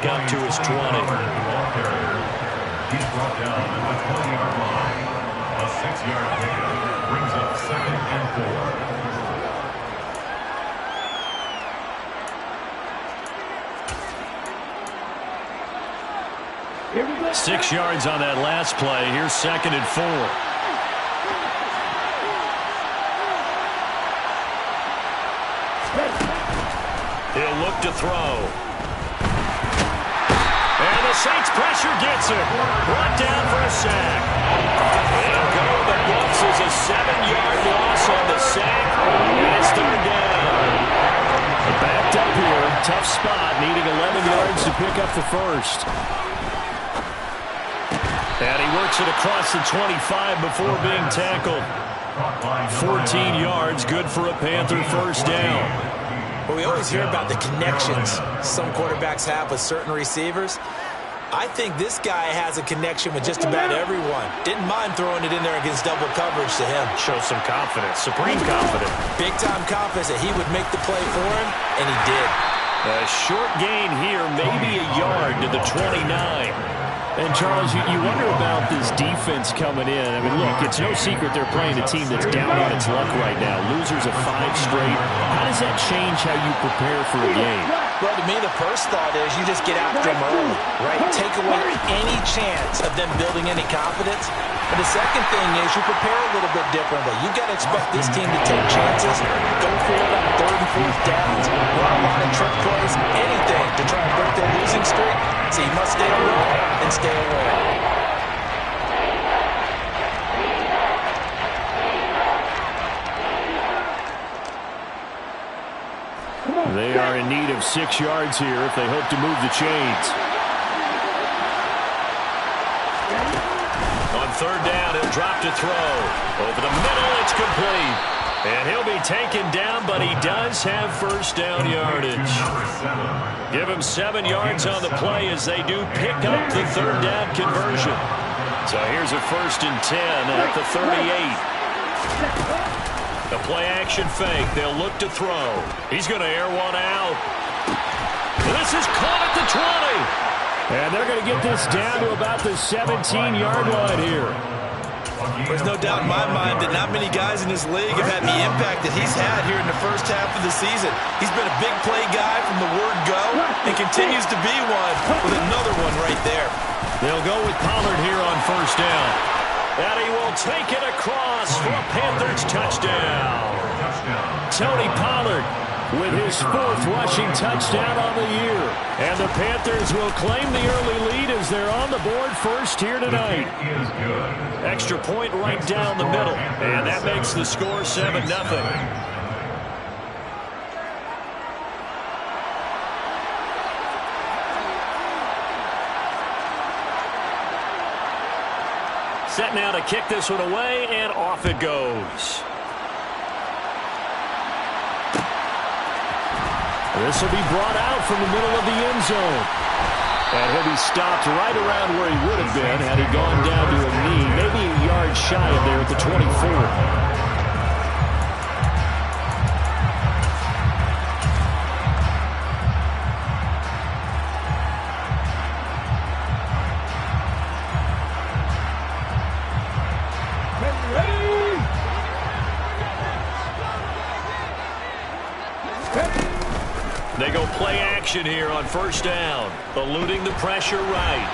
back up to his 20. He's brought down at the 20-yard line. A 6-yard pickup brings up 2nd and 4. 6 yards on that last play. Here's 2nd and 4. He'll look to throw. And the Saints pressure gets him. Brought down for a sack. He'll go to the books as a 7-yard loss on the sack. And it's 3rd down. Backed up here. Tough spot. Needing 11 yards to pick up the first. And he works it across the 25 before being tackled. 14 yards. Good for a Panther first down. Well, we always hear about the connections some quarterbacks have with certain receivers. I think this guy has a connection with just about everyone. Didn't mind throwing it in there against double coverage to him. Shows some confidence, supreme confidence. Big-time confidence that he would make the play for him, and he did. A short gain here, maybe a yard to the 29. And, Charles, you wonder about this defense coming in. I mean, look, it's no secret they're playing a team that's down on its luck right now. Losers of 5 straight. How does that change how you prepare for a game? Well, to me, the first thought is you just get after them early, right? Take away any chance of them building any confidence. And the second thing is you prepare a little bit differently. You've got to expect this team to take chances, go for it on 3rd and 4th downs, run a lot of trick plays, anything to try and break their losing streak. So you must stay alert and stay aware. They are in need of 6 yards here if they hope to move the chains. On 3rd down, he'll drop to throw. Over the middle, it's complete. And he'll be taken down, but he does have first down yardage. Give him 7 yards on the play as they do pick up the 3rd down conversion. So here's a 1st and 10 at the 38. The play-action fake. They'll look to throw. He's going to air one out. This is caught at the 20. And they're going to get this down to about the 17-yard line here. There's no doubt in my mind that not many guys in this league have had the impact that he's had here in the first half of the season. He's been a big play guy from the word go and continues to be one with another one right there. They'll go with Pollard here on 1st down. And he will take it across for a Panthers touchdown. Tony Pollard with his 4th rushing touchdown on the year. And the Panthers will claim the early lead as they're on the board first here tonight. Extra point right down the middle. And that makes the score 7-0. Set now to kick this one away, and off it goes. This will be brought out from the middle of the end zone. And he'll be stopped right around where he would have been had he gone down to a knee, maybe a yard shy of there at the 24. They go play action here on 1st down, eluding the pressure right.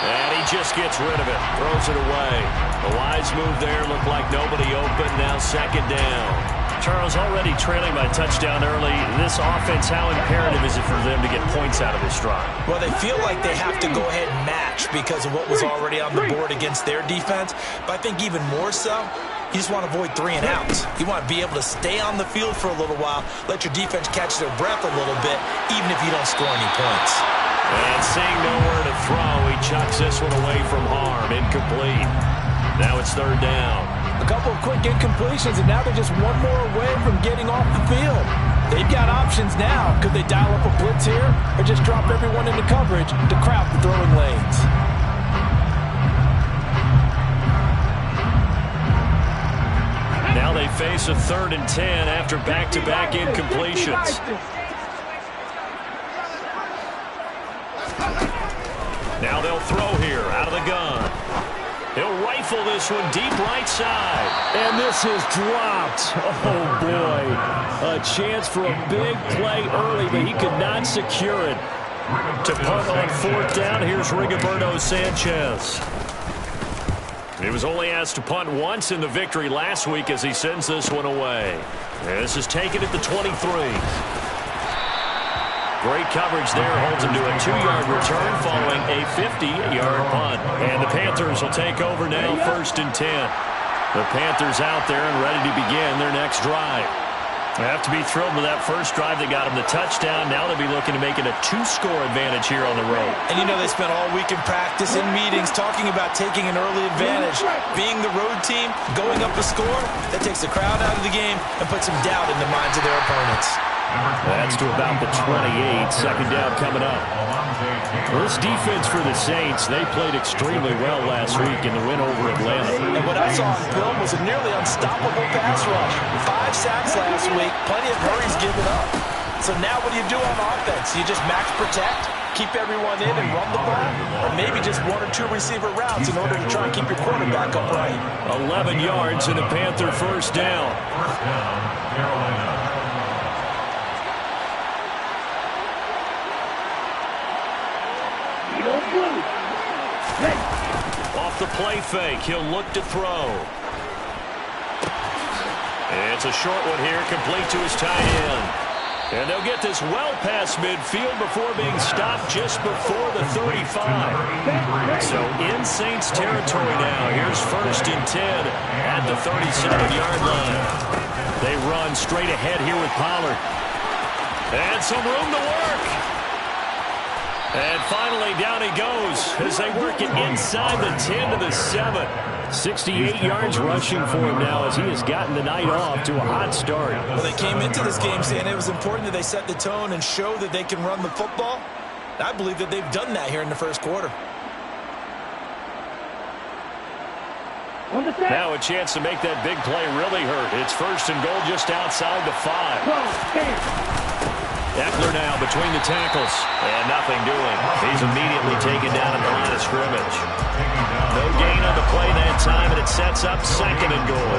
And he just gets rid of it, throws it away. The wise move there, looked like nobody open, now 2nd down. Charles, already trailing by touchdown early. This offense, how imperative is it for them to get points out of this drive? Well, they feel like they have to go ahead and match because of what was already on the board against their defense. But I think even more so, you just want to avoid 3 and outs. You want to be able to stay on the field for a little while, let your defense catch their breath a little bit, even if you don't score any points. And seeing nowhere to throw, he chucks this one away from harm. Incomplete. Now it's 3rd down. A couple of quick incompletions, and now they're just one more away from getting off the field. They've got options now. Could they dial up a blitz here or just drop everyone into coverage to crowd the throwing lanes? Now they face a 3rd and 10 after back-to-back incompletions. Now they'll throw here out of the gun. He'll rifle this one deep right side. And this is dropped. Oh, boy. A chance for a big play early, but he could not secure it. To punt on 4th down, here's Rigoberto Sanchez. He was only asked to punt once in the victory last week as he sends this one away. And this is taken at the 23. Great coverage there, holds him to a 2-yard return following a 50-yard punt. And the Panthers will take over now, 1st and 10. The Panthers out there and ready to begin their next drive. They have to be thrilled with that first drive that got them the touchdown. Now they'll be looking to make it a 2-score advantage here on the road. And you know they spent all week in practice, in meetings, talking about taking an early advantage. Being the road team, going up a score, that takes the crowd out of the game and puts some doubt in the minds of their opponents. That's to about the 28. 2nd down coming up. Well, this defense for the Saints, they played extremely well last week in the win over Atlanta. And what I saw on film was a nearly unstoppable pass rush. 5 sacks last week, plenty of hurries given up. So now what do you do on offense? You just max protect, keep everyone in and run the ball? Or maybe just 1 or 2 receiver routes in order to try and keep your quarterback upright? 11 yards and a Panther 1st down. 1st down, Carolina. Off the play fake, he'll look to throw. It's a short one here, complete to his tight end. And they'll get this well past midfield before being stopped just before the 35. So in Saints territory now. Here's 1st and 10 at the 37-yard line. They run straight ahead here with Pollard. And some room to work. And finally, down he goes as they work it inside the 10 to the 7. 68 yards rushing for him now as he has gotten the night off to a hot start. Well, they came into this game saying it was important that they set the tone and show that they can run the football. I believe that they've done that here in the 1st quarter. Now a chance to make that big play really hurt. It's 1st and goal just outside the 5. Eckler now between the tackles. And nothing doing. He's immediately taken down at the line of scrimmage. No gain on the play that time, and it sets up 2nd and goal.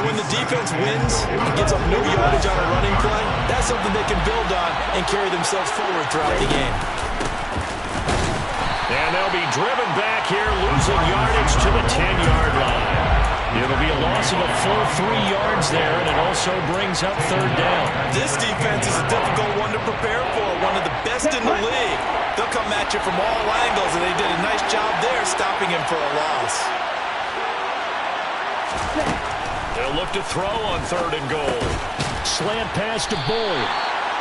When the defense wins and gets up no yardage on a running play, that's something they can build on and carry themselves forward throughout the game. And they'll be driven back here, losing yardage to the 10-yard line. It'll be a loss of a full 3 yards there, and it also brings up 3rd down. This defense is a difficult one to prepare for, one of the best in the league. They'll come at you from all angles, and they did a nice job there stopping him for a loss. They'll look to throw on 3rd and goal. Slant pass to Boyd.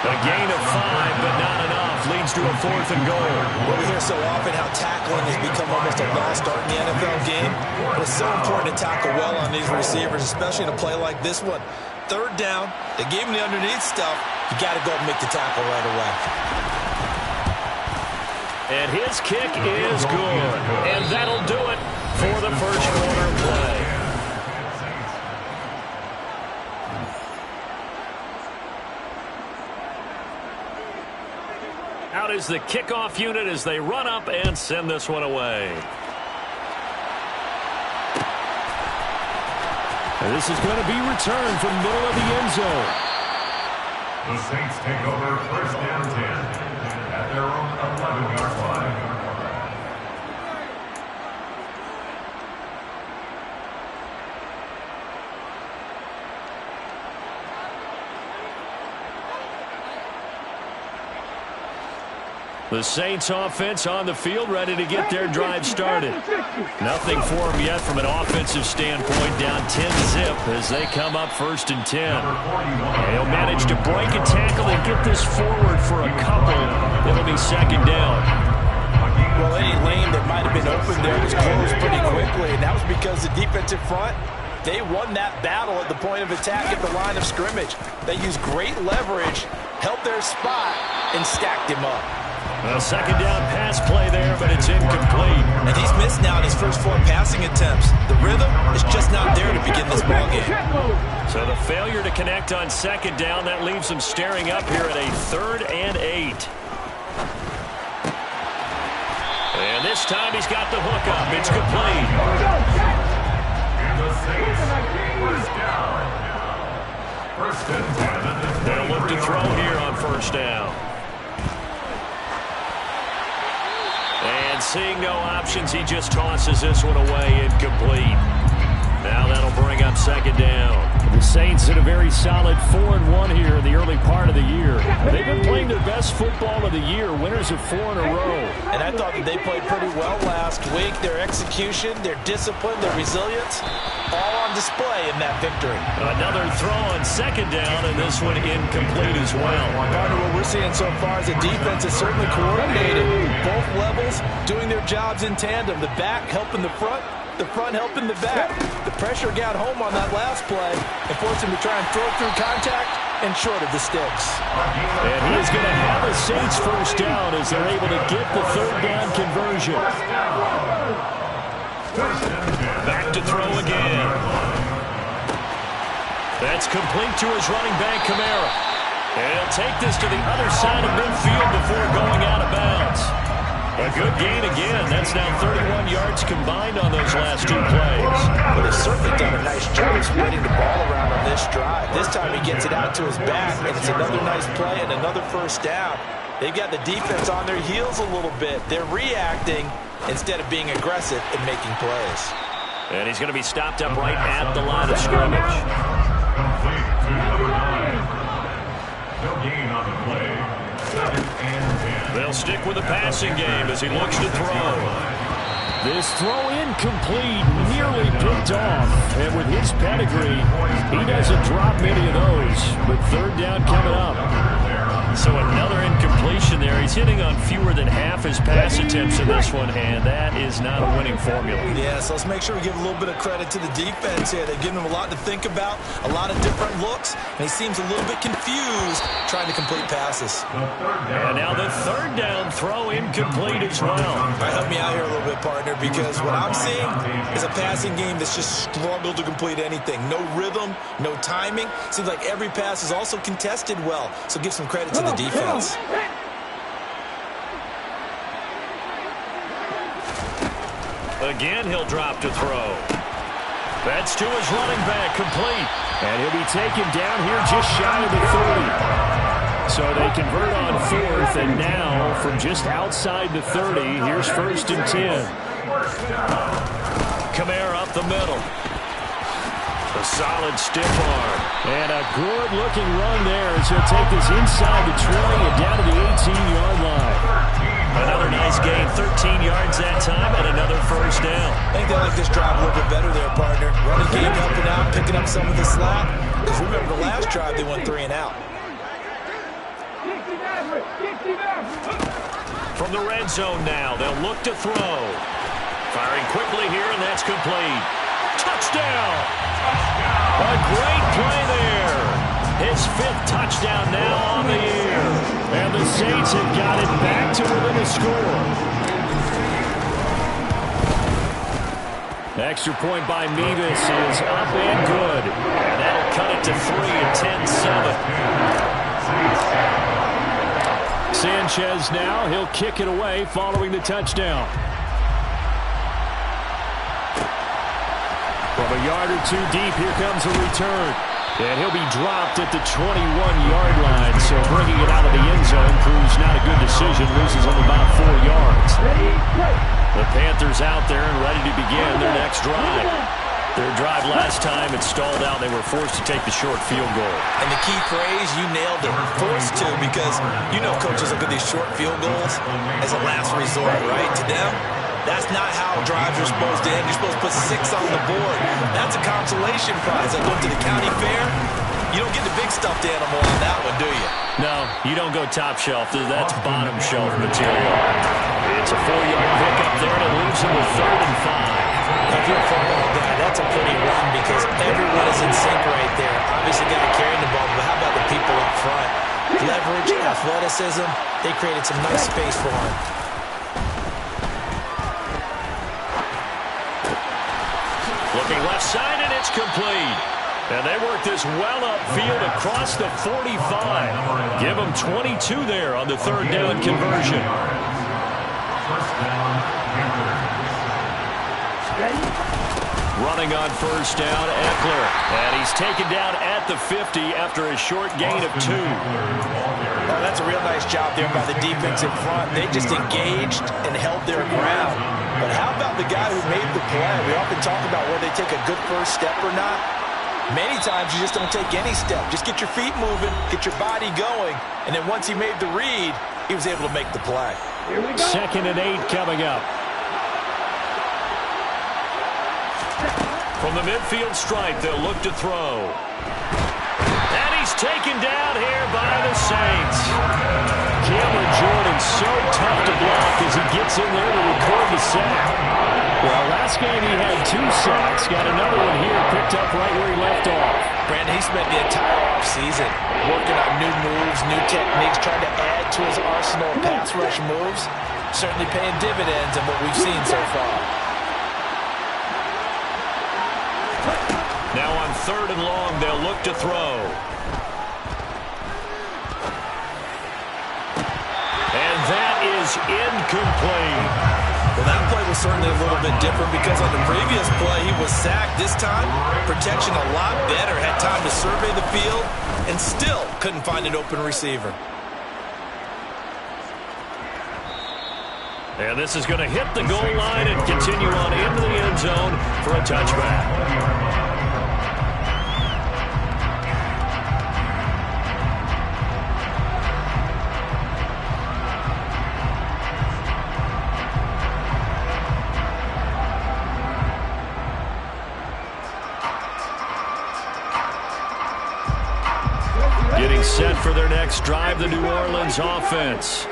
A gain of 5, but not enough. Leads to a 4th and goal. Well, we hear so often how tackling has become almost a lost art in the NFL game. But it's so important to tackle well on these receivers, especially in a play like this one. 3rd down, they gave him the underneath stuff. You got to go and make the tackle right away. And his kick is good. And that'll do it for the 1st quarter play. Out is the kickoff unit as they run up and send this one away. And this is going to be returned from middle of the end zone. The Saints take over 1st and 10 at their own 11-yard line. The Saints offense on the field, ready to get their drive started. Nothing for them yet from an offensive standpoint, down 10-zip as they come up 1st and 10. They'll manage to break a tackle and get this forward for a couple. It'll be 2nd down. Well, any lane that might have been open there was closed pretty quickly, and that was because the defensive front, they won that battle at the point of attack at the line of scrimmage. They used great leverage, held their spot, and stacked him up. A 2nd down pass play there, but it's incomplete. And he's missed now in his first 4 passing attempts. The rhythm is just not there to begin this ballgame. So the failure to connect on 2nd down, that leaves them staring up here at a 3rd and 8. And this time he's got the hook up. It's complete. The Saints, first down. First and 10. They'll look to throw here on first down. And seeing no options, he just tosses this one away, incomplete. Now that'll bring up second down. The Saints in a very solid 4-1 here in the early part of the year. They've been playing their best football of the year, winners of 4 in a row. And I thought that they played pretty well last week. Their execution, their discipline, their resilience, all on display in that victory. Another throw on second down, and this one incomplete as well. Partner, what we're seeing so far is the defense is certainly coordinated. Both levels doing their jobs in tandem. The back helping the front helping the back. The pressure got home on that last play and forced him to try and throw through contact and short of the sticks. And he is going to have a Saints first down as they're able to get the third down conversion. Back to throw again. That's complete to his running back, Kamara. And he'll take this to the other side of midfield before going out of bounds. A good gain again. That's now 31 yards combined on those last 2 plays. But they've certainly done a nice job of spreading the ball around on this drive. This time he gets it out to his back, and it's another nice play and another first down. They've got the defense on their heels a little bit. They're reacting instead of being aggressive and making plays. And he's going to be stopped up right at the line of scrimmage. Complete to number 9. No gain on the play. 2nd and 10. They'll stick with the passing game as he looks to throw. This throw incomplete, nearly picked off. And with his pedigree, he doesn't drop many of those. But third down coming up. So another incompletion there. He's hitting on fewer than half his pass attempts in this one, and that is not a winning formula. Yeah, so let's make sure we give a little bit of credit to the defense here. They've given him a lot to think about, a lot of different looks, and he seems a little bit confused trying to complete passes. And now the third down throw incomplete as well. All right, help me out here a little bit, partner, because what I'm seeing is a passing game that's just struggled to complete anything. No rhythm, no timing. Seems like every pass is also contested well, so give some credit to the defense. Again, he'll drop to throw. That's to his running back, complete. And he'll be taken down here just shy of the 30. So they convert on 4th, and now from just outside the 30, here's 1st and 10. Kamara up the middle. A solid stiff arm. And a good-looking run there as he'll take this inside the 20 and down to the 18-yard line. Another nice gain, 13 yards that time, and another first down. I think they like this drive a little bit better there, partner. Running game helping out, picking up some of the slack. Because remember, the last drive, they went 3 and out. From the red zone now, they'll look to throw. Firing quickly here, and that's complete. Touchdown! A great play there. His 5th touchdown now on the year. And the Saints have got it back to within a score. Extra point by Mevis is up and good. And that'll cut it to 3 at 10-7. Sanchez now, he'll kick it away following the touchdown. From a yard or 2 deep, here comes a return. And he'll be dropped at the 21-yard line. So bringing it out of the end zone proves not a good decision. Loses only about 4 yards. The Panthers out there and ready to begin their next drive. Their drive last time, it stalled out. They were forced to take the short field goal. And the key phrase, you nailed it. Forced to, because you know coaches look at these short field goals as a last resort, right? To them, that's not how drives are supposed to end. You're supposed to put 6 on the board. That's a consolation prize. I go to the county fair. You don't get the big stuffed animal on that one, do you? No, you don't go top shelf. That's bottom shelf material. It's a 4-yard pickup there, and it leaves them with 3rd and 5. If you're a football guy, that's a pretty run because everyone is in sync right there. Obviously, got to carry the ball, but how about the people up front? Leverage, athleticism, they created some nice space for him. Looking left side, and it's complete. And they work this well upfield across the 45. Give them 22 there on the 3rd down conversion. First down, Panthers. Running on first down, Eckler. And he's taken down at the 50 after a short gain of 2. Well, that's a real nice job there by the defense in front. They just engaged and held their ground. But how about the guy who made the play? We often talk about whether they take a good first step or not. Many times you just don't take any step. Just get your feet moving, get your body going, and then once he made the read, he was able to make the play. 2nd and 8 coming up. From the midfield stripe, they'll look to throw. And he's taken down here by the Saints. Cameron Jordan so tough to block as he gets in there to record the sack. Well, last game he had 2 sacks. Got another one here picked up right where he left off. Brandon, he spent the entire offseason working on new moves, new techniques, trying to add to his arsenal of pass rush moves. Certainly paying dividends in what we've seen so far. Now on 3rd and long, they'll look to throw. And that is incomplete. Well, that play was certainly a little bit different because on the previous play, he was sacked. This time, protection a lot better. Had time to survey the field and still couldn't find an open receiver. And this is going to hit the goal line and continue on into the end zone for a touchback. Getting set for their next drive, the New Orleans offense.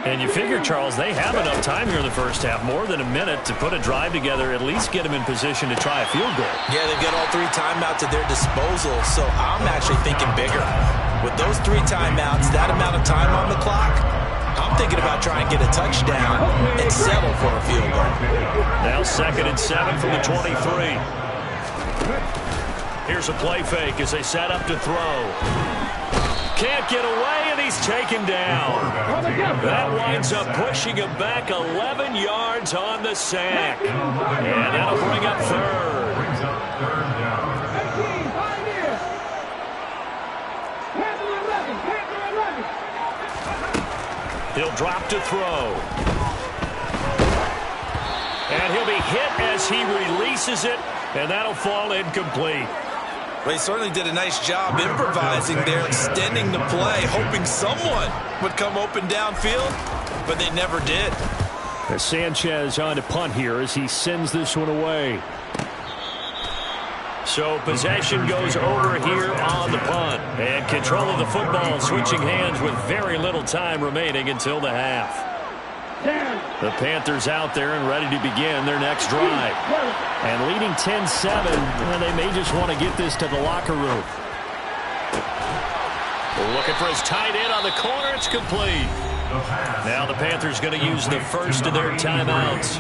And you figure, Charles, they have enough time here in the first half, more than a minute, to put a drive together, at least get them in position to try a field goal. Yeah, they've got all 3 timeouts at their disposal, so I'm actually thinking bigger. With those 3 timeouts, that amount of time on the clock, I'm thinking about trying to get a touchdown and settle for a field goal. Now 2nd and 7 from the 23. Here's a play fake as they set up to throw. Can't get away, and he's taken down. That winds up pushing him back 11 yards on the sack. And that'll bring up 3rd. Brings up 3rd down. He'll drop to throw. And he'll be hit as he releases it, and that'll fall incomplete. Well, he certainly did a nice job improvising there, extending the play, hoping someone would come open downfield, but they never did. As Sanchez on to punt here as he sends this one away. So possession goes over here on the punt. And control of the football switching hands with very little time remaining until the half. The Panthers out there and ready to begin their next drive. And leading 10-7, and they may just want to get this to the locker room. Looking for his tight end on the corner. It's complete. Now the Panthers going to use the first of their timeouts,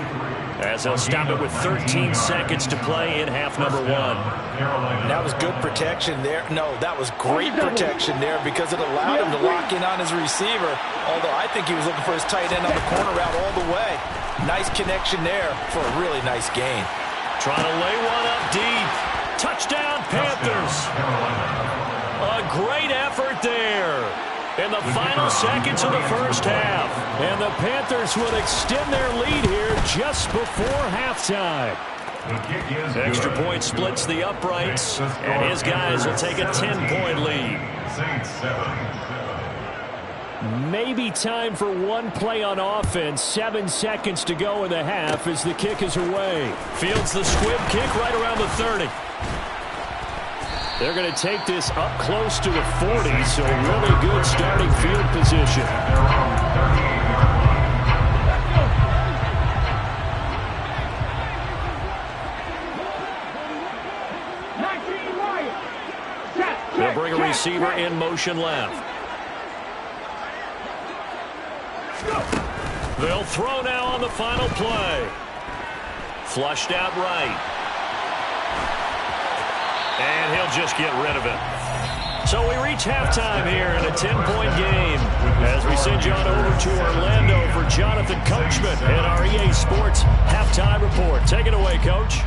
as they'll stop it with 13 seconds to play in half number 1. That was good protection there. No, that was great protection there because it allowed him to lock in on his receiver, although I think he was looking for his tight end on the corner route all the way. Nice connection there for a really nice gain. Trying to lay one up deep. Touchdown, Panthers. A great effort there in the final seconds of the first half. And the Panthers will extend their lead here just before halftime. Extra point splits the uprights, and his guys will take a 10-point lead. Maybe time for one play on offense. 7 seconds to go in the half as the kick is away. Fields the squib kick right around the 30. They're going to take this up close to the 40, so really good starting field position. They'll bring a receiver in motion left. They'll throw now on the final play. Flushed out right. And he'll just get rid of it. So we reach halftime here in a 10-point game as we send you on over to Orlando for Jonathan Coachman and our EA Sports Halftime Report. Take it away, Coach.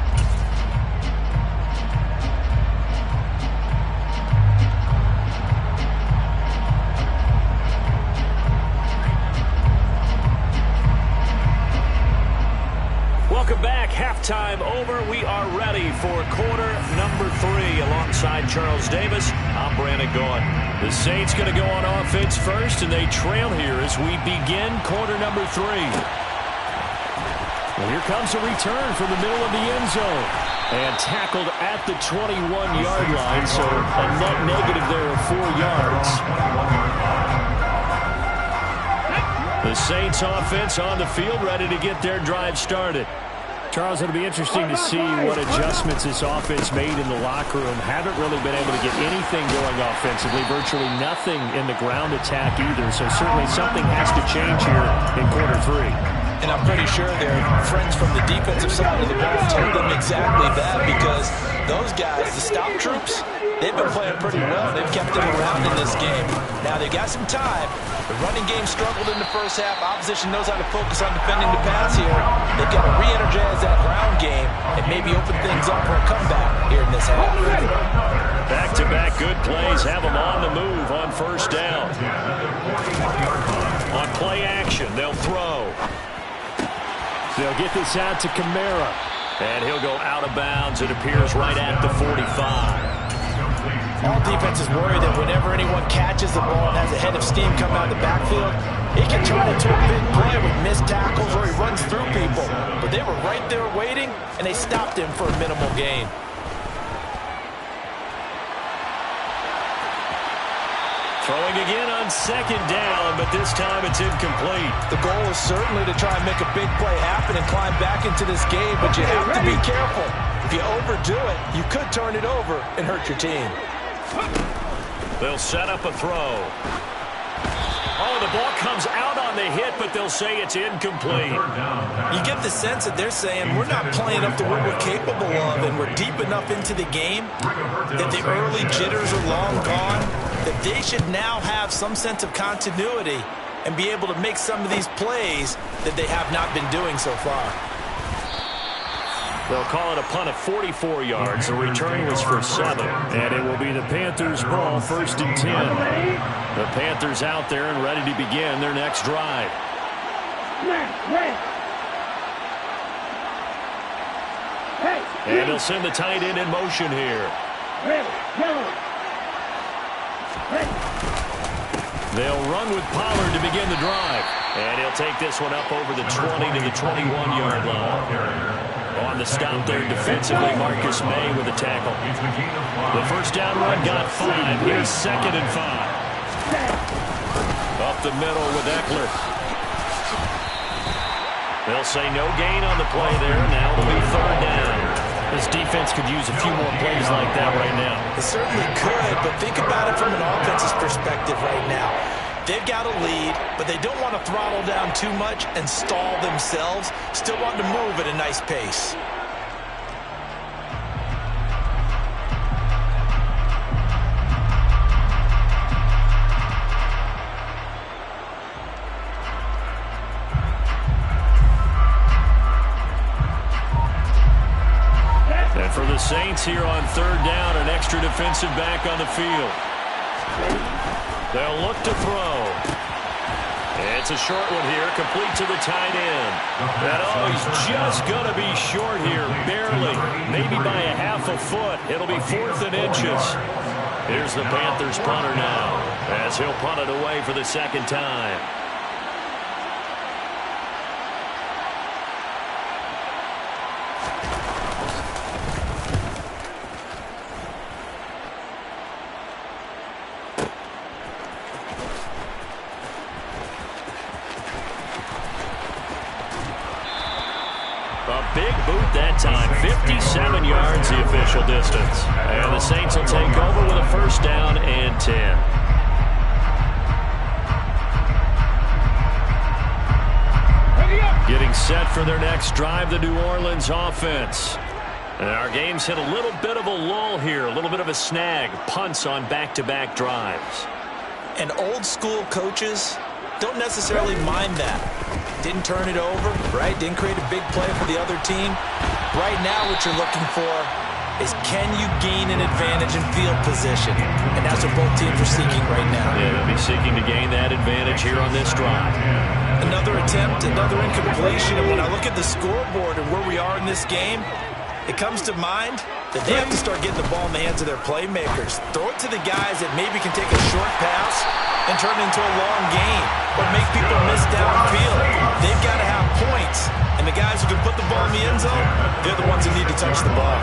Welcome back. Halftime over. We are ready for quarter number 3 alongside Charles Davis. I'm Brandon Gaudin. The Saints going to go on offense first, and they trail here as we begin quarter number 3. Well, here comes a return from the middle of the end zone. And tackled at the 21-yard line, so a net negative there of 4 yards. The Saints offense on the field, ready to get their drive started. Charles, it'll be interesting to see what adjustments this offense made in the locker room. Haven't really been able to get anything going offensively, virtually nothing in the ground attack either. So certainly something has to change here in quarter 3. And I'm pretty sure their friends from the defensive side of the ball told them exactly that, because those guys, the stop troops, they've been playing pretty well. They've kept them around in this game. Now they've got some time. The running game struggled in the first half. Opposition knows how to focus on defending the pass here. They've got to re-energize that ground game and maybe open things up for a comeback here in this half. Back-to-back good plays have them on the move on first down. On play action, they'll throw. They'll get this out to Kamara. And he'll go out of bounds. It appears right at the 45. All defenses worry that whenever anyone catches the ball and has a head of steam come out of the backfield, it can turn into a big play with missed tackles or he runs through people. But they were right there waiting, and they stopped him for a minimal gain. Throwing again on second down, but this time it's incomplete. The goal is certainly to try and make a big play happen and climb back into this game, but you have to be careful. If you overdo it, you could turn it over and hurt your team. They'll set up a throw. Oh, the ball comes out on the hit, but they'll say it's incomplete. You get the sense that they're saying we're not playing up to what we're capable of, and we're deep enough into the game that the early jitters are long gone, that they should now have some sense of continuity and be able to make some of these plays that they have not been doing so far. They'll call it a punt of 44 yards. The return was for 7. And it will be the Panthers' ball, 1st and 10. The Panthers out there and ready to begin their next drive. And they'll send the tight end in motion here. They'll run with Pollard to begin the drive. And he'll take this one up over the 20 to the 21-yard line. On the stop there defensively, Marcus May with a tackle. The first down run got 5. Here's 2nd and 5. Up the middle with Eckler. They'll say no gain on the play there. Now it'll be 3rd down. This defense could use a few more plays like that right now. It certainly could, but think about it from an offense's perspective right now. They've got a lead, but they don't want to throttle down too much and stall themselves. Still want to move at a nice pace. And for the Saints here on 3rd down, an extra defensive back on the field. They'll look to throw. It's a short one here, complete to the tight end. And oh, he's just going to be short here, barely, maybe by a half a foot. It'll be 4th and inches. Here's the Panthers punter now, as he'll punt it away for the 2nd time. Big boot that time, 57 yards the official distance. And the Saints will take over with a 1st down and 10. Getting set for their next drive, the New Orleans offense. And our game's hit a little bit of a lull here, a little bit of a snag. Punts on back-to-back drives. And old-school coaches don't necessarily mind that. Didn't turn it over, right? Didn't create a big play for the other team. Right now what you're looking for is can you gain an advantage in field position? And that's what both teams are seeking right now. Yeah, they'll be seeking to gain that advantage here on this drive. Another attempt, another incompletion. And when I look at the scoreboard and where we are in this game, it comes to mind that they have to start getting the ball in the hands of their playmakers. Throw it to the guys that maybe can take a short pass and turn it into a long game or make people miss downfield. They've got to have points. And the guys who can put the ball in the end zone, they're the ones who need to touch the ball.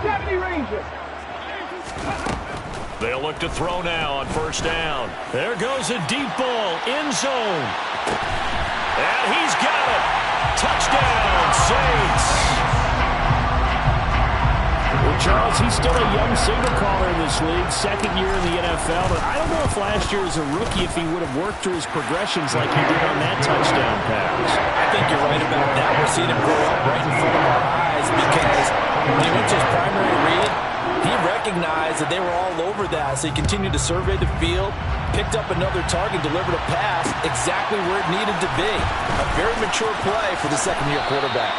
70 Rangers. They'll look to throw now on first down. There goes a deep ball, end zone. And he's got it. Touchdown, Saints. Well, Charles, he's still a young signal caller in this league, second year in the NFL, but I don't know if last year as a rookie if he would have worked through his progressions like he did on that touchdown pass. I think you're right about that. We're seeing him grow up right in front of our eyes because when he went to his primary read, he recognized that they were all over that, so he continued to survey the field, picked up another target, delivered a pass exactly where it needed to be. A very mature play for the second-year quarterback.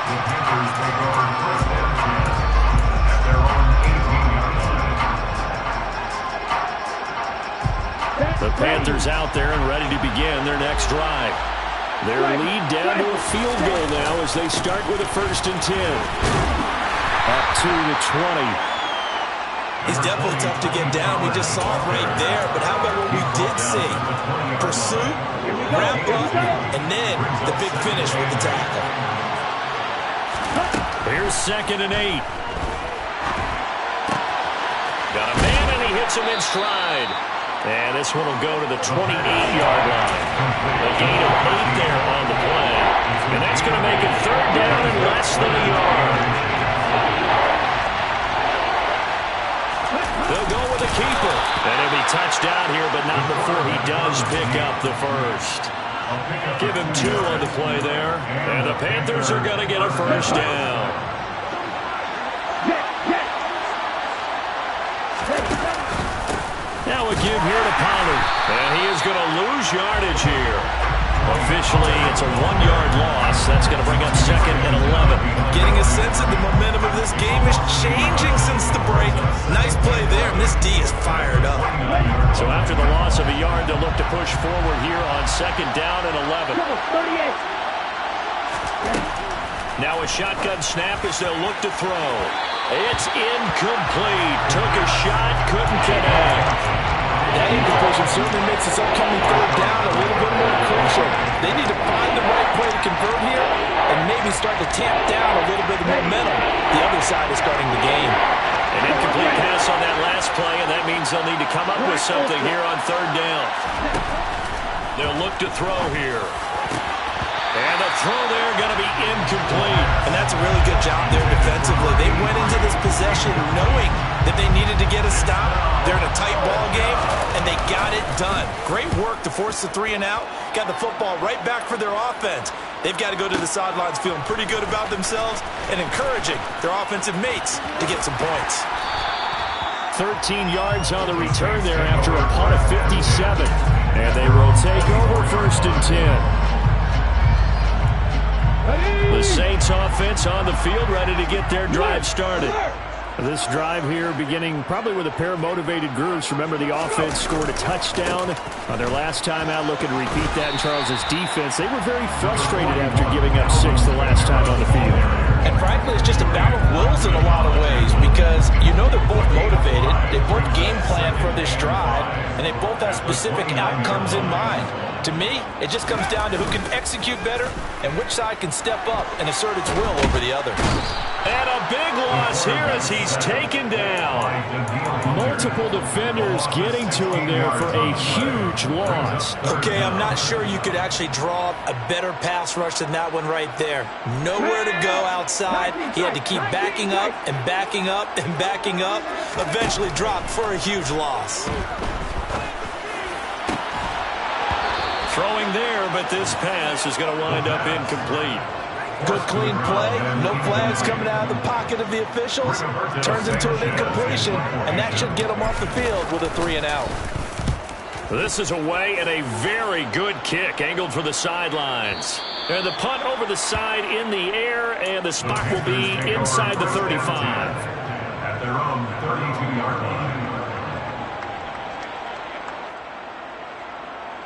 The Panthers take over first and 10 at their own 18-yard line. The Panthers out there and ready to begin their next drive. Their lead down to a field goal now as they start with a 1st and 10. Up to the 20. He's definitely tough to get down. We just saw it right there. But how about what we did see? Pursuit, wrap up, and then the big finish with the tackle. Here's 2nd and 8. Got a man, and he hits him in stride. And this one will go to the 28-yard line. A gain of 8 there on the play. And that's going to make it 3rd down and less than a yard. They'll go with a keeper. And he'll be touched down here, but not before he does pick up the first. Give him 2 on the play there. And the Panthers are going to get a 1st down. Now a give here to Pollard. And he is going to lose yardage here. Officially, it's a 1-yard loss. That's going to bring up 2nd and 11. Getting a sense that the momentum of this game is changing since the break. Nice play there, and this D is fired up. So after the loss of a yard, they'll look to push forward here on 2nd down and 11. Now a shotgun snap as they'll look to throw. It's incomplete. Took a shot, couldn't connect. That incompletion certainly makes this upcoming 3rd down a little bit more crucial. They need to find the right play to convert here and maybe start to tamp down a little bit of momentum. The other side is starting the game. An incomplete pass on that last play, and that means they'll need to come up with something here on 3rd down. They'll look to throw here. And the throw there going to be incomplete. And that's a really good job there defensively. They went into this possession knowing that they needed to get a stop. They're in a tight ball game, and they got it done. Great work to force the 3 and out. Got the football right back for their offense. They've got to go to the sidelines feeling pretty good about themselves and encouraging their offensive mates to get some points. 13 yards on the return there after a punt of 57. And they will take over 1st and 10. The Saints offense on the field ready to get their drive started. This drive here beginning probably with a pair of motivated groups. Remember, the offense scored a touchdown on their last time out. Looking to repeat that in Charles's defense. They were very frustrated after giving up 6 the last time on the field. And frankly, it's just a battle of wills in a lot of ways because you know they're both motivated. They both game plan for this drive, and they both have specific outcomes in mind. To me, it just comes down to who can execute better and which side can step up and assert its will over the other. And a big loss here as he's taken down. Multiple defenders getting to him there for a huge loss. Okay, I'm not sure you could actually draw up a better pass rush than that one right there. Nowhere to go outside. He had to keep backing up and backing up and backing up. Eventually dropped for a huge loss. Throwing there, but this pass is going to wind up incomplete. Good clean play. No flags coming out of the pocket of the officials. Turns into an incompletion, and that should get them off the field with a 3-and-out. This is away and a very good kick angled for the sidelines. And the punt over the side in the air, and the spot will be inside the 35. At their own 32-yard line.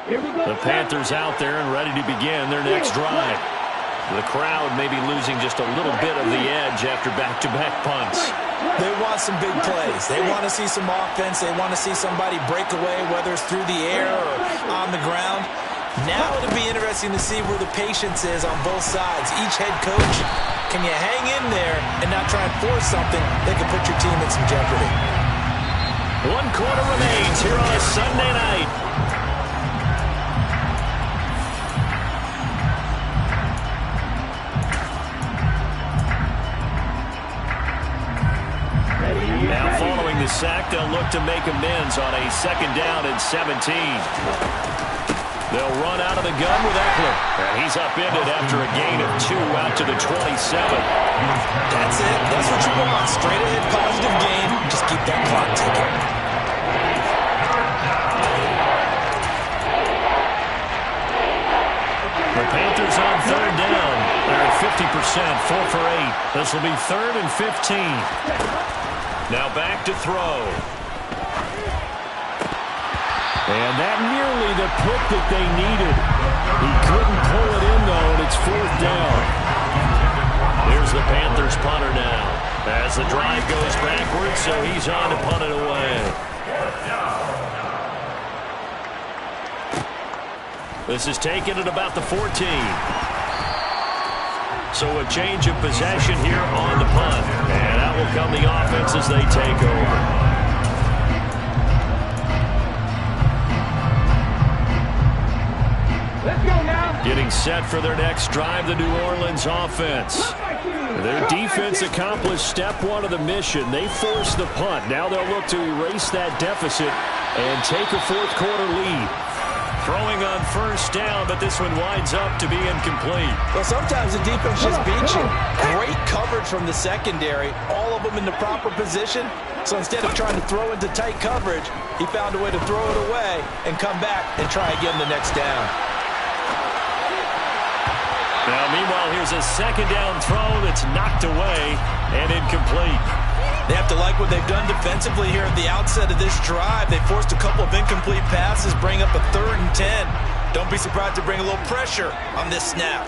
The Panthers out there and ready to begin their next drive. The crowd may be losing just a little bit of the edge after back-to-back punts. They want some big plays. They want to see some offense. They want to see somebody break away, whether it's through the air or on the ground. Now it'll be interesting to see where the patience is on both sides. Each head coach, can you hang in there and not try and force something that can put your team in some jeopardy? 1 quarter remains here on a Sunday night. Now following the sack, they'll look to make amends on a 2nd down and 17. They'll run out of the gun with Eckler. And he's upended after a gain of 2 out to the 27. That's it. That's what you want. Straight ahead positive gain. Just keep that clock ticking. The Panthers on 3rd down. They're at 50%, 4 for 8. This will be 3rd and 15. Now back to throw. And that nearly the pick that they needed. He couldn't pull it in, though, and it's 4th down. Here's the Panthers punter now. As the drive goes backwards, so he's on to punt it away. This is taken at about the 14. So a change of possession here on the punt. And out will come the offense as they take over. Let's go now. Getting set for their next drive, the New Orleans offense. Their defense accomplished step 1 of the mission. They forced the punt. Now they'll look to erase that deficit and take a 4th quarter lead. Throwing on 1st down, but this one winds up to be incomplete. Well, sometimes the defense just beats you. Great coverage from the secondary, all of them in the proper position. So instead of trying to throw into tight coverage, he found a way to throw it away and come back and try again the next down. Now, meanwhile, here's a 2nd down throw that's knocked away and incomplete. They have to like what they've done defensively here at the outset of this drive. They forced a couple of incomplete passes, bring up a 3rd and 10. Don't be surprised to bring a little pressure on this snap.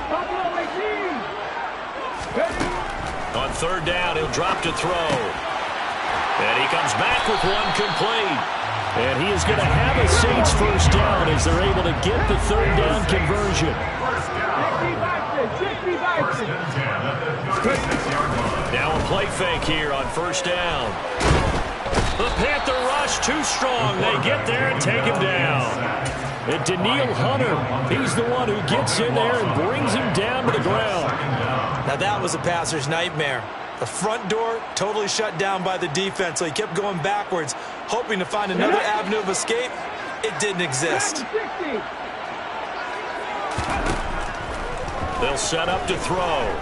On 3rd down, he'll drop to throw. And he comes back with one complete. And he is going to have a Saints 1st down as they're able to get the 3rd down conversion. Now a play fake here on 1st down. The Panther rush too strong. They get there and take him down. And Danielle Hunter, he's the one who gets in there and brings him down to the ground. Now that was a passer's nightmare. The front door totally shut down by the defense, so he kept going backwards, hoping to find another avenue of escape. It didn't exist. They'll set up to throw.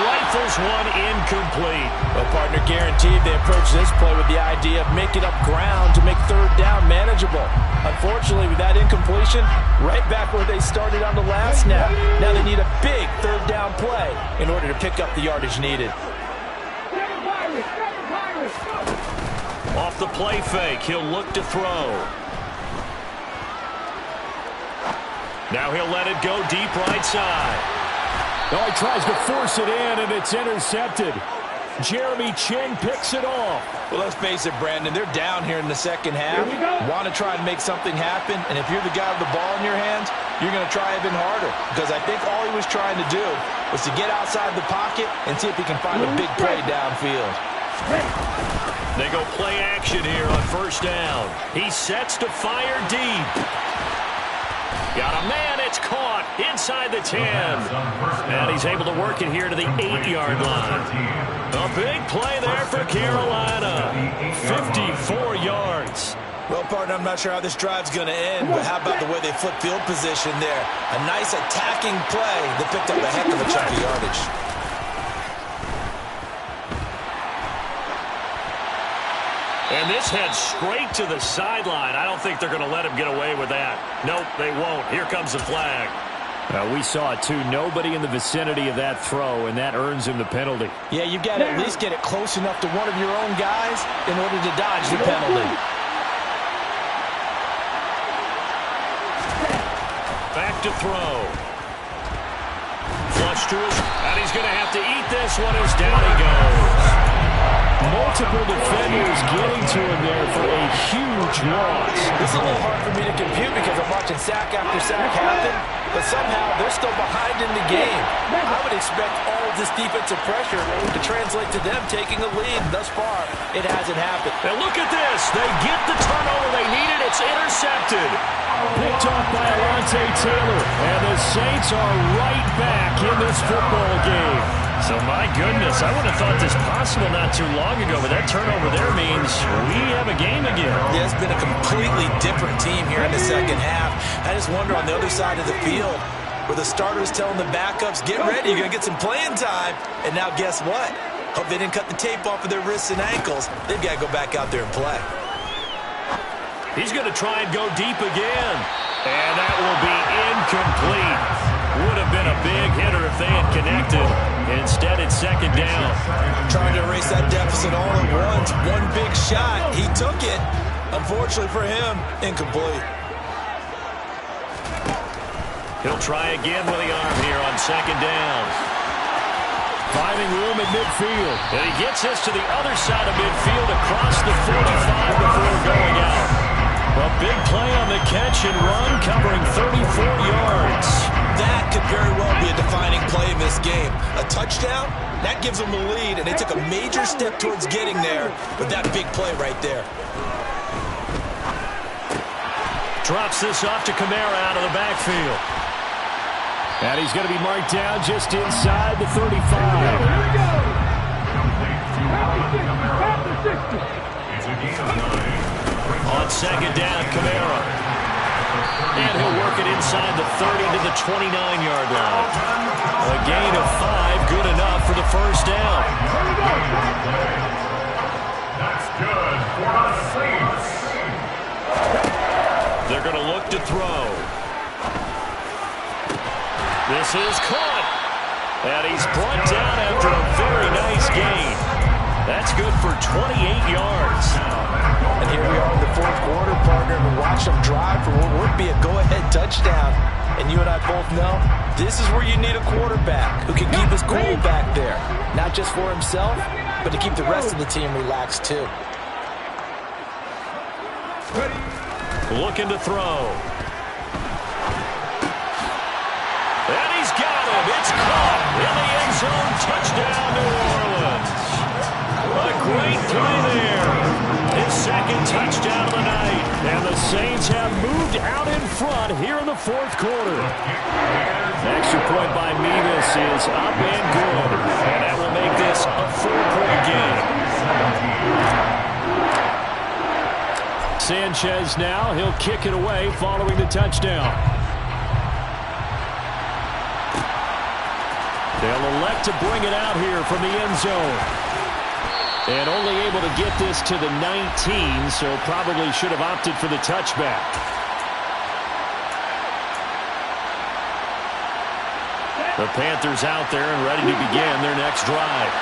Rifles one incomplete. Well, partner, guaranteed they approach this play with the idea of making up ground to make 3rd down manageable. Unfortunately, with that incompletion, right back where they started on the last snap. Now they need a big 3rd down play in order to pick up the yardage needed. Off the play fake, he'll look to throw. Now he'll let it go deep right side. Oh, he tries to force it in, and it's intercepted. Jeremy Chinn picks it off. Well, let's face it, Brandon, they're down here in the 2nd half. Want to try and make something happen, and if you're the guy with the ball in your hands, you're going to try even harder. Because I think all he was trying to do was to get outside the pocket and see if he can find a big play downfield. They go play action here on 1st down. He sets to fire deep. Got a man, it's caught inside the 10. And he's able to work it here to the 8-yard line. A big play there for Carolina. 54 yards. Well, partner, I'm not sure how this drive's going to end, but how about the way they flip field position there? A nice attacking play that picked up a heck of a chunk of yardage. And this heads straight to the sideline. I don't think they're going to let him get away with that. Nope, they won't. Here comes the flag. We saw it, too. Nobody in the vicinity of that throw, and that earns him the penalty. Yeah, you've got to at least get it close enough to one of your own guys in order to dodge the penalty. Back to throw. Flush to his, and he's going to have to eat this one as down he goes. Multiple defenders getting to him there for a huge loss. This is a little hard for me to compute because I'm watching sack after sack happen, but somehow they're still behind in the game. I would expect all of this defensive pressure to translate to them taking a lead. Thus far, it hasn't happened. And look at this. They get the turnover they needed. It's intercepted. Picked off by Alontae Taylor. And the Saints are right back in this football game. So, my goodness, I would have thought this possible not too long ago, but that turnover there means we have a game again. Yeah, it's been a completely different team here in the second half. I just wonder on the other side of the field where the starters telling the backups, get ready, you're going to get some playing time. And now guess what? Hope they didn't cut the tape off of their wrists and ankles. They've got to go back out there and play. He's going to try and go deep again. And that will be incomplete. Would have been a big hitter if they had connected. Instead, it's second down. Trying to erase that deficit all at once. One big shot. He took it. Unfortunately for him, incomplete. He'll try again with the arm here on second down. Finding room at midfield. And he gets this to the other side of midfield across the 45 before going out. A big play on the catch and run, covering 34 yards. That could very well be a defining play in this game. A touchdown, that gives them the lead, and they took a major step towards getting there with that big play right there. Drops this off to Kamara out of the backfield. And he's going to be marked down just inside the 35. It's a gain of 9. On second down, Kamara. And he'll work it inside the 30 to the 29-yard line. A gain of 5, good enough for the first down. That's good for the Saints. They're going to look to throw. This is caught. And he's brought down after a very nice gain. That's good for 28 yards. And here we are in the fourth quarter, partner, and watch them drive for what would be a go-ahead touchdown. And you and I both know this is where you need a quarterback who can keep his cool back there. Not just for himself, but to keep the rest of the team relaxed too. Looking to throw. And he's got him. It's caught in the end zone. Touchdown, New Orleans. A great play there. His second touchdown of the night. And the Saints have moved out in front here in the fourth quarter. Extra point by Mevis is up and good. And that will make this a 4-point game. Sanchez now, he'll kick it away following the touchdown. They'll elect to bring it out here from the end zone. And only able to get this to the 19, so probably should have opted for the touchback. The Panthers out there and ready to begin their next drive.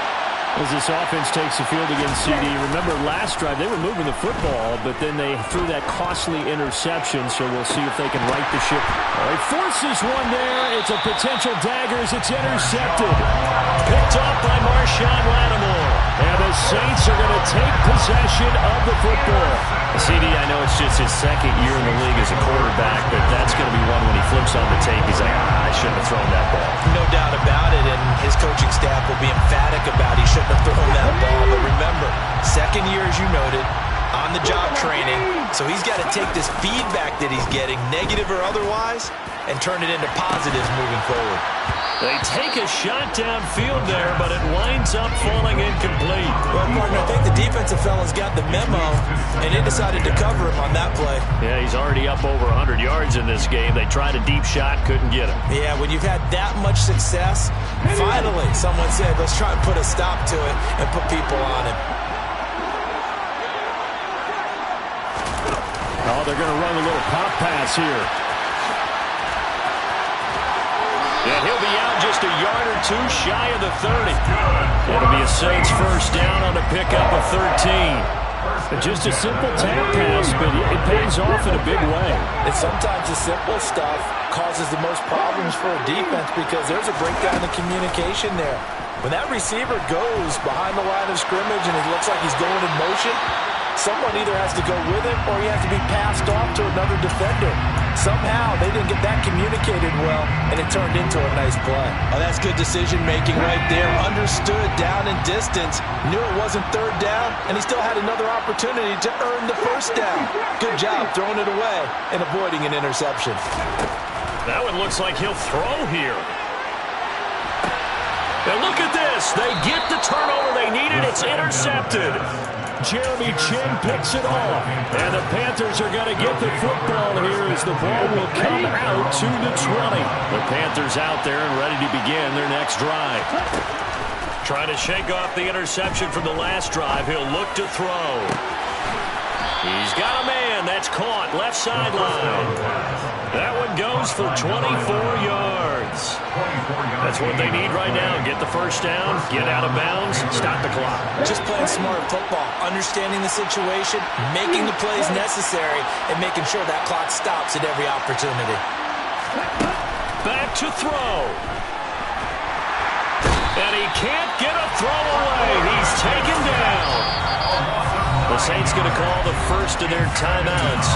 As this offense takes the field against CD, remember last drive they were moving the football, but then they threw that costly interception, so we'll see if they can right the ship. He forces one there. It's a potential dagger as it's intercepted. Picked up by Marshawn Lattimore. And the Saints are going to take possession of the football. CD, I know it's just his second year in the league as a quarterback, but that's going to be one when he flips on the tape. He's like, I shouldn't have thrown that ball. No doubt about it, and his coaching staff will be emphatic about he shouldn't have thrown that ball. But remember, second year, as you noted, on-the-job training, so he's got to take this feedback that he's getting, negative or otherwise, and turn it into positives moving forward. They take a shot downfield there, but it winds up falling incomplete. Well, partner, I think the defensive fella's got the memo, and they decided to cover him on that play. Yeah, he's already up over 100 yards in this game. They tried a deep shot, couldn't get him. Yeah, when you've had that much success, finally someone said, let's try and put a stop to it and put people on him. Oh, they're going to run a little pop pass here. And he'll be out just a yard or two shy of the 30. It'll be a Saints first down on the pickup of 13. Just a simple tap pass, but it pays off in a big way. And sometimes the simple stuff causes the most problems for a defense because there's a breakdown in communication there. When that receiver goes behind the line of scrimmage and it looks like he's going in motion, someone either has to go with him or he has to be passed off to another defender. Somehow they didn't get that communicated well, and it turned into a nice play. Oh, that's good decision-making right there. Understood down and distance, knew it wasn't third down, and he still had another opportunity to earn the first down. Good job throwing it away and avoiding an interception. That one looks like he'll throw here. And look at this. They get the turnover they needed. It's intercepted. Jeremy Chinn picks it off. And the Panthers are going to get the football here as the ball will come out to the 20. The Panthers out there and ready to begin their next drive. Trying to shake off the interception from the last drive. He'll look to throw. He's got a man. That's caught. Left sideline. That one goes for 24 yards. That's what they need right now. Get the first down, get out of bounds, stop the clock. Just playing smart football, understanding the situation, making the plays necessary, and making sure that clock stops at every opportunity. Back to throw. And he can't get a throw away. He's taken down. The Saints going to call the first of their timeouts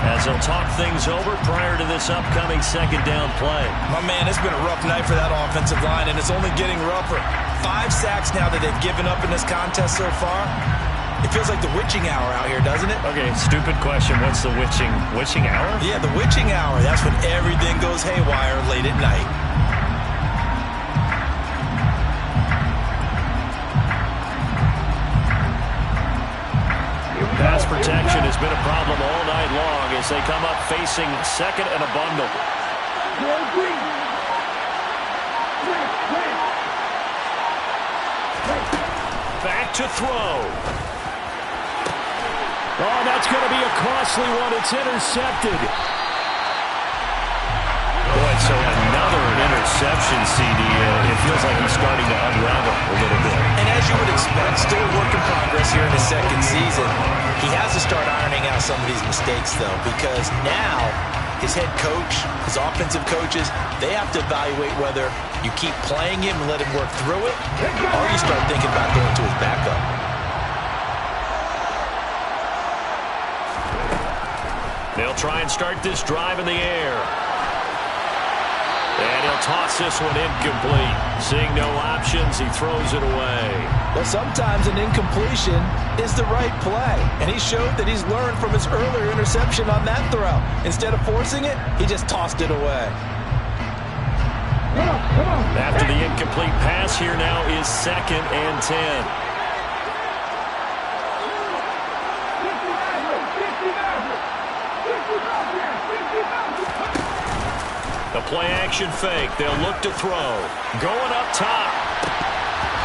as they'll talk things over prior to this upcoming second down play. My man, it's been a rough night for that offensive line, and it's only getting rougher. 5 sacks now that they've given up in this contest so far. It feels like the witching hour out here, doesn't it? Okay, stupid question. What's the witching hour? Yeah, the witching hour. That's when everything goes haywire late at night. Pass protection has been a problem all night long as they come up facing second and a bundle. Back to throw. Oh, that's going to be a costly one. It's intercepted. Boy, so another interception, CD. It feels like he's starting to unravel a little bit. And as you would expect, still a work in progress here in his second season. He has to start ironing out some of these mistakes, though, because now his head coach, his offensive coaches, they have to evaluate whether you keep playing him and let him work through it, or you start thinking about going to his backup. They'll try and start this drive in the air. And he'll toss this one incomplete. Seeing no options, he throws it away. Well, sometimes an incompletion is the right play. And he showed that he's learned from his earlier interception on that throw. Instead of forcing it, he just tossed it away. After the incomplete pass, here now is 2nd and 10. The play-action fake. They'll look to throw. Going up top.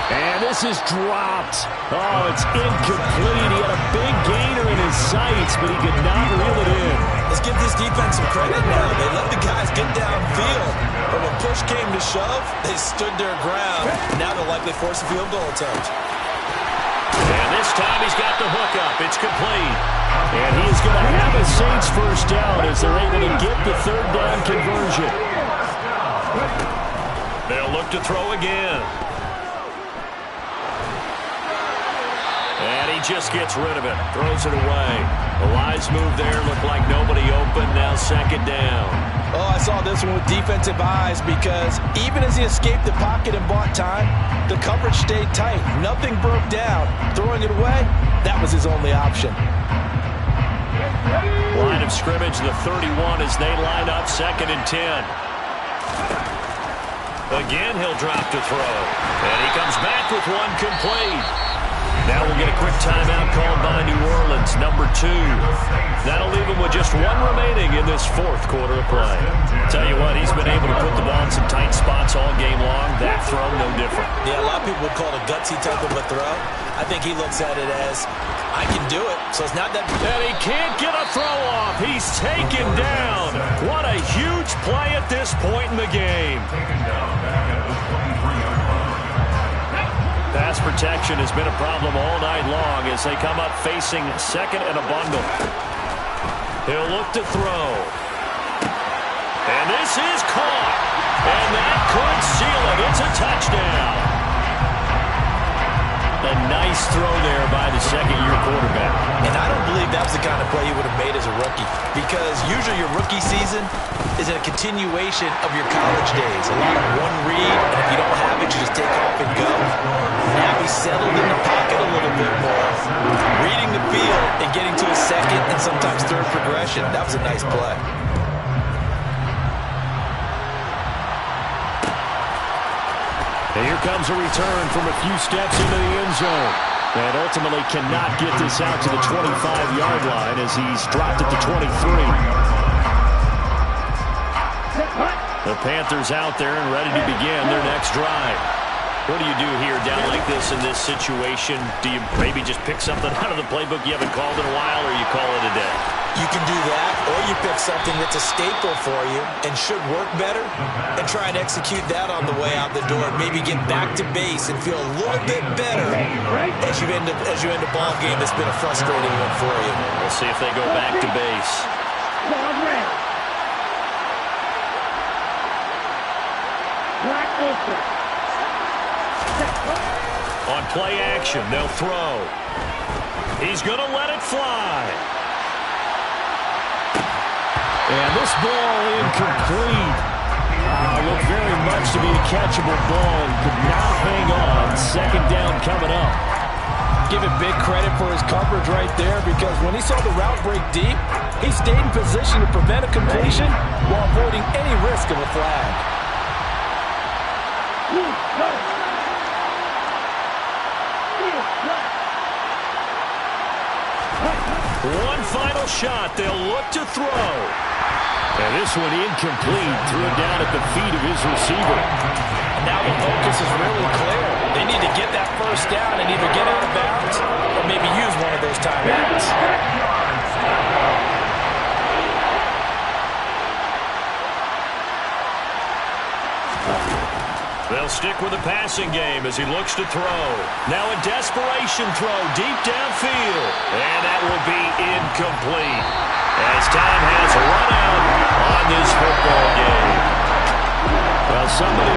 And this is dropped. Oh, it's incomplete. He had a big gainer in his sights, but he could not reel it in. Let's give this defense some credit now. They let the guys get downfield. But when push came to shove, they stood their ground. Now they'll likely force a field goal attempt. And this time he's got the hook up. It's complete. And he is going to have a Saints first down as they're able to get the third down conversion. They'll look to throw again. And he just gets rid of it. Throws it away. The wise move there. Looked like nobody open. Now 2nd down. Oh, I saw this one with defensive eyes because even as he escaped the pocket and bought time, the coverage stayed tight. Nothing broke down. Throwing it away, that was his only option. Line of scrimmage, the 31 as they line up 2nd and 10. Again, he'll drop to throw. And he comes back with one complete. Now we'll get a quick timeout called by New Orleans, number 2. That'll leave him with just one remaining in this 4th quarter of play. Tell you what, he's been able to put the ball in some tight spots all game long. That throw, no different. Yeah, a lot of people would call it a gutsy type of a throw. I think he looks at it as, I can do it, so it's not that... And he can't get a throw off. He's taken down. What a huge play at this point in the game. Pass protection has been a problem all night long as they come up facing 2nd and a bundle. He'll look to throw. And this is caught. And that could seal it. It's a touchdown. A nice throw there by the 2nd-year quarterback. And I don't believe that was the kind of play he would have made as a rookie, because usually your rookie season is a continuation of your college days. A lot of one read, and if you don't have it, you just take off and go. Now he's settled in the pocket a little bit more, reading the field and getting to a 2nd and sometimes 3rd progression. That was a nice play. And here comes a return from a few steps into the end zone. And ultimately cannot get this out to the 25-yard line as he's dropped at the 23. The Panthers out there and ready to begin their next drive. What do you do here down like this in this situation? Do you maybe just pick something out of the playbook you haven't called in a while, or you call it a day? You can do that, or you pick something that's a staple for you and should work better and try and execute that on the way out the door. Maybe get back to base and feel a little bit better as you end a ball game that's been a frustrating one for you. We'll see if they go back to base. On play action, they'll throw. He's going to let it fly. And this ball incomplete. Looked very much to be a catchable ball and could not hang on. 2nd down coming up. Give it big credit for his coverage right there, because when he saw the route break deep, he stayed in position to prevent a completion while avoiding any risk of a flag. One final shot. They'll look to throw. And this one incomplete. Threw it down at the feet of his receiver. And now the focus is really clear. They need to get that 1st down and either get out of bounds or maybe use one of those timeouts. They'll stick with the passing game as he looks to throw. Now a desperation throw deep downfield. And that will be incomplete as time has run out on this football game. Well, somebody